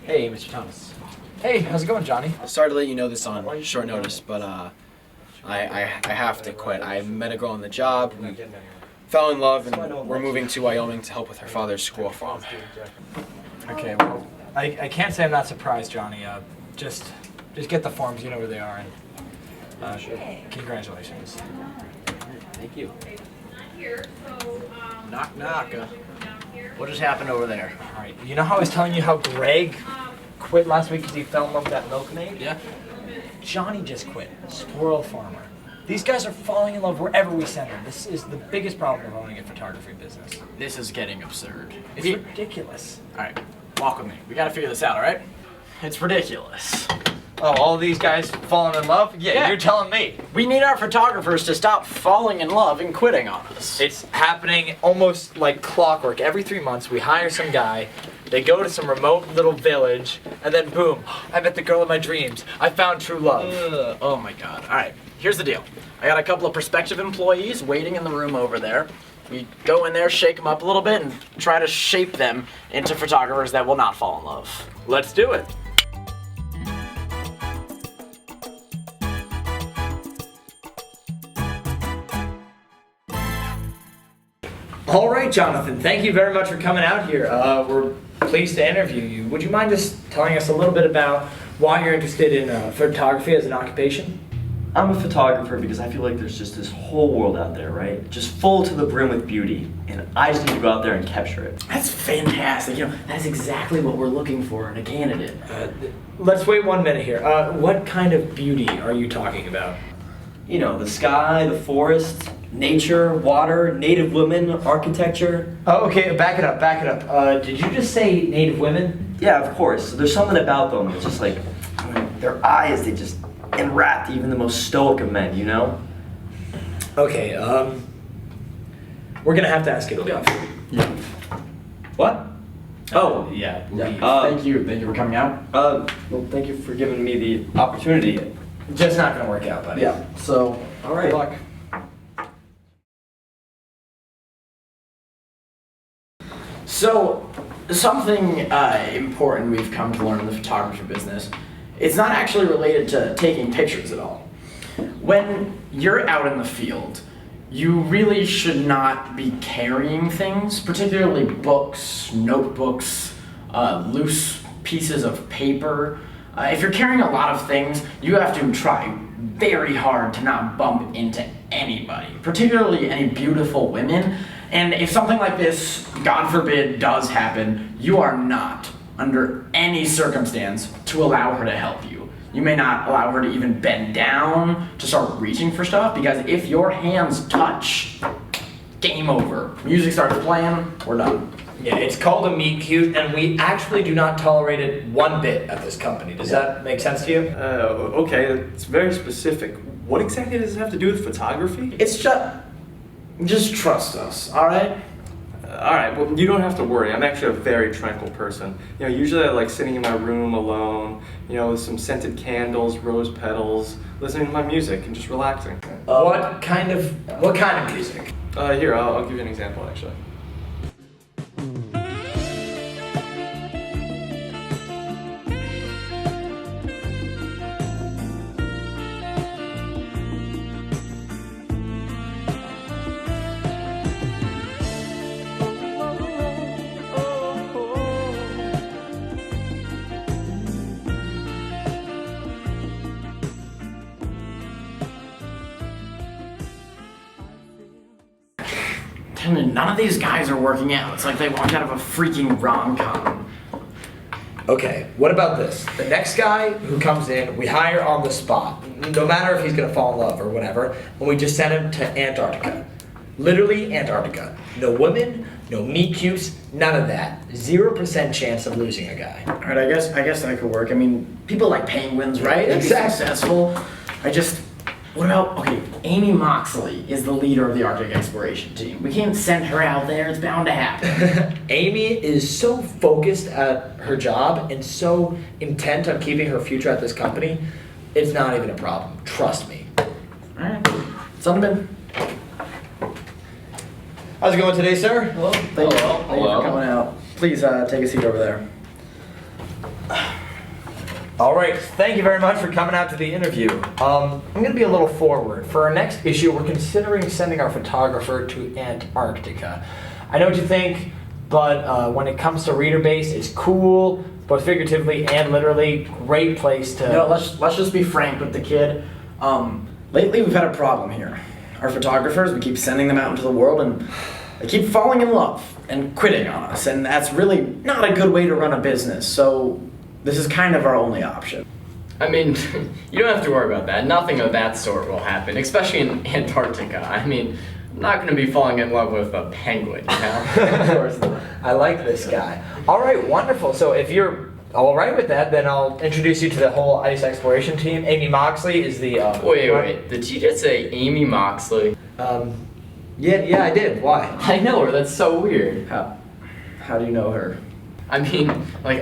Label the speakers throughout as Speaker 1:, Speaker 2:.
Speaker 1: Hey, Mr. Thomas. Hey, how's it going, Johnny?
Speaker 2: Sorry to let you know this on short notice, but I have to quit. I met a girl on the job, we fell in love, and we're moving to Wyoming to help with her father's squirrel farm.
Speaker 1: Okay, well, I can't say I'm not surprised, Johnny. Just get the forms, you know where they are, and congratulations.
Speaker 3: Thank you. Knock, knock. What just happened over there?
Speaker 1: All right, you know how I was telling you how Greg quit last week because he fell in love with that milkmaid?
Speaker 3: Yeah.
Speaker 1: Johnny just quit, squirrel farmer. These guys are falling in love wherever we send them. This is the biggest problem of owning a photography business.
Speaker 3: This is getting absurd.
Speaker 1: It's ridiculous.
Speaker 3: All right, walk with me. We gotta figure this out, all right? It's ridiculous.
Speaker 1: Oh, all these guys falling in love? Yeah, you're telling me.
Speaker 3: We need our photographers to stop falling in love and quitting on us.
Speaker 1: It's happening almost like clockwork. Every 3 months, we hire some guy, they go to some remote little village, and then boom, I met the girl of my dreams. I found true love.
Speaker 3: Oh my God. All right, here's the deal. I got a couple of prospective employees waiting in the room over there. We go in there, shake them up a little bit, and try to shape them into photographers that will not fall in love.
Speaker 1: Let's do it. All right, Jonathan, thank you very much for coming out here. We're pleased to interview you. Would you mind just telling us a little bit about why you're interested in photography as an occupation?
Speaker 4: I'm a photographer because I feel like there's just this whole world out there, right? Just full to the brim with beauty. And I just need to go out there and capture it.
Speaker 3: That's fantastic. You know, that's exactly what we're looking for in a candidate.
Speaker 1: Let's wait 1 minute here. What kind of beauty are you talking about?
Speaker 4: You know, the sky, the forest, nature, water, native women, architecture.
Speaker 1: Oh, okay, back it up. Did you just say native women?
Speaker 4: Yeah, of course. There's something about them. It's just like, their eyes, they just enwrapped even the most stoic of men, you know?
Speaker 1: Okay, we're gonna have to ask you to leave.
Speaker 4: Yeah. What? Oh,
Speaker 1: Yeah.
Speaker 3: Thank you for coming out.
Speaker 4: well, thank you for giving me the opportunity.
Speaker 1: Just not gonna work out, buddy.
Speaker 3: Yeah, so,
Speaker 4: All right.
Speaker 3: good luck. So, something important we've come to learn in the photography business, it's not actually related to taking pictures at all. When you're out in the field, you really should not be carrying things, particularly books, notebooks, loose pieces of paper. If you're carrying a lot of things, you have to try very hard to not bump into anybody, particularly any beautiful women. And if something like this, God forbid, does happen, you are not, under any circumstance, to allow her to help you. You may not allow her to even bend down to start reaching for stuff, because if your hands touch, game over. Music starts playing, we're done.
Speaker 1: Yeah, it's called a meet cute, and we actually do not tolerate it one bit at this company. Does that make sense to you?
Speaker 5: Okay, it's very specific. What exactly does it have to do with photography?
Speaker 3: It's just trust us, all right?
Speaker 5: Alright, well, you don't have to worry. I'm actually a very tranquil person. You know, usually I like sitting in my room alone, you know, with some scented candles, rose petals, listening to my music and just relaxing.
Speaker 1: What kind of music?
Speaker 5: Here, I'll give you an example, actually.
Speaker 3: None of these guys are working out. It's like they walked out of a freaking rom-com.
Speaker 1: Okay, what about this? The next guy who comes in, we hire on the spot. No matter if he's gonna fall in love or whatever, and we just send him to Antarctica. Literally Antarctica. No women, no meet cutes, none of that. 0% chance of losing a guy.
Speaker 3: All right, I guess that could work. I mean, people like penguins, right? They'd be successful. What about, okay, Amy Moxley is the leader of the Arctic exploration team. We can't send her out there, it's bound to happen.
Speaker 1: Amy is so focused at her job and so intent on keeping her future at this company, it's not even a problem. Trust me.
Speaker 3: Alright, something.
Speaker 1: How's it going today, sir?
Speaker 3: Hello. Thank you for coming out. Please take a seat over there.
Speaker 1: All right, thank you very much for coming out to the interview. I'm going to be a little forward. For our next issue, we're considering sending our photographer to Antarctica. I know what you think, but when it comes to reader base, it's cool, both figuratively and literally. Great place to.
Speaker 3: No, let's just be frank with the kid. Lately we've had a problem here. Our photographers, we keep sending them out into the world, and they keep falling in love and quitting on us, and that's really not a good way to run a business. So this is kind of our only option.
Speaker 6: I mean, you don't have to worry about that. Nothing of that sort will happen, especially in Antarctica. I mean, I'm not going to be falling in love with a penguin, you know?
Speaker 1: Of course not. I like this guy. All right, wonderful. So if you're all right with that, then I'll introduce you to the whole ice exploration team. Amy Moxley is the.
Speaker 6: Wait. Did you just say Amy Moxley?
Speaker 1: Yeah, I did. Why?
Speaker 6: I know her. That's so weird.
Speaker 3: How do you know her?
Speaker 6: I mean, like,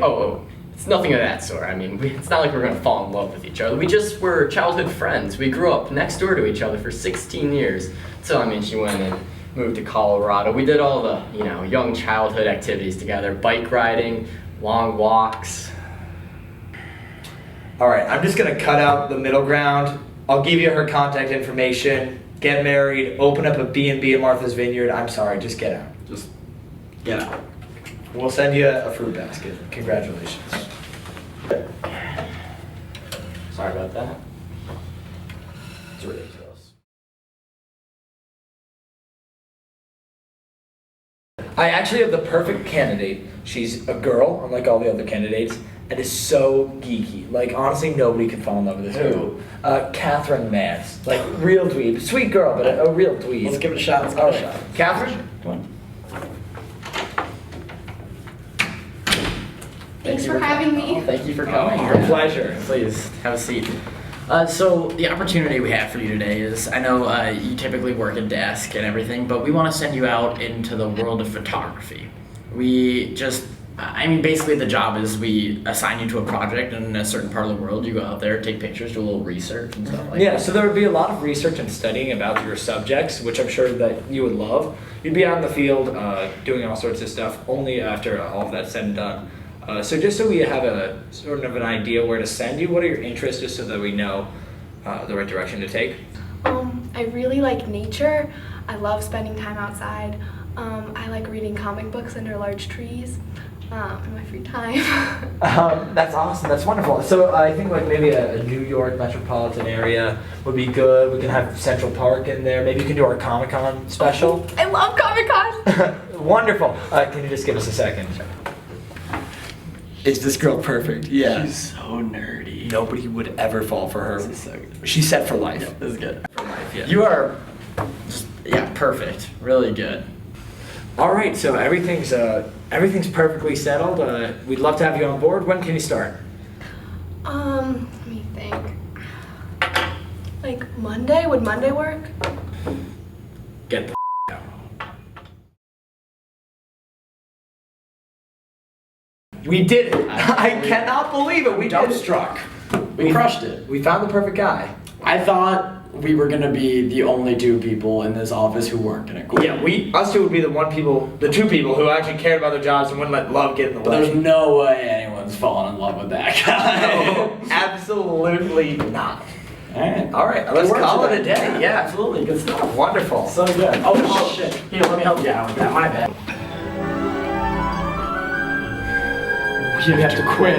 Speaker 6: it's nothing of that sort. I mean, it's not like we're going to fall in love with each other. We just were childhood friends. We grew up next door to each other for 16 years. So, I mean, she went and moved to Colorado. We did all the, young childhood activities together. Bike riding, long walks.
Speaker 1: All right, I'm just gonna cut out the middle ground. I'll give you her contact information. Get married, open up a B&B in Martha's Vineyard. I'm sorry, just get out.
Speaker 3: Just get out.
Speaker 1: We'll send you a fruit basket. Congratulations.
Speaker 6: Sorry about that.
Speaker 1: It's ridiculous. I actually have the perfect candidate. She's a girl, unlike all the other candidates, and is so geeky. Like, honestly, nobody can fall in love with this girl. Catherine Mance. Like, real dweeb. Sweet girl, but a real dweeb.
Speaker 3: Let's give it a shot.
Speaker 1: All right. Catherine?
Speaker 3: Come on.
Speaker 7: Thanks for having me.
Speaker 3: Thank you for coming.
Speaker 1: Our pleasure.
Speaker 3: Please, have a seat. So the opportunity we have for you today is, I know you typically work a desk and everything, but we want to send you out into the world of photography. Basically the job is we assign you to a project in a certain part of the world. You go out there, take pictures, do a little research and stuff like that.
Speaker 1: Yeah, so there would be a lot of research and studying about your subjects, which I'm sure that you would love. You'd be out in the field doing all sorts of stuff only after all of that's said and done. So just so we have a sort of an idea where to send you, what are your interests, just so that we know the right direction to take?
Speaker 7: I really like nature. I love spending time outside. I like reading comic books under large trees in my free time.
Speaker 1: That's awesome. That's wonderful. So I think like maybe a New York metropolitan area would be good. We can have Central Park in there. Maybe you can do our Comic-Con special.
Speaker 7: I love Comic-Con.
Speaker 1: Wonderful. Can you just give us a second? Is this girl perfect? Yeah.
Speaker 3: She's so nerdy.
Speaker 1: Nobody would ever fall for her.
Speaker 3: This is so good.
Speaker 1: She's set for life.
Speaker 3: Yeah, this is good.
Speaker 1: For life, yeah.
Speaker 3: You are perfect. Really good.
Speaker 1: All right, so everything's perfectly settled. We'd love to have you on board. When can you start?
Speaker 7: Let me think. Like Monday? Would Monday work?
Speaker 1: Get the out. We did it. I cannot believe it. We did it.
Speaker 3: Dumbstruck. We crushed it.
Speaker 1: We found the perfect guy.
Speaker 3: I thought we were gonna be the only two people in this office who weren't gonna quit.
Speaker 1: Yeah, us two would be the two people who actually cared about their jobs and wouldn't let love get in the
Speaker 3: But
Speaker 1: way.
Speaker 3: there's no way anyone's fallen in love with that guy.
Speaker 1: No, absolutely not.
Speaker 3: Alright.
Speaker 1: All right, let's call it a day. Yeah,
Speaker 3: Absolutely. Good stuff.
Speaker 1: wonderful.
Speaker 3: So good. Oh shit. Here, let me help you out with that. My bad.
Speaker 1: We have to quit.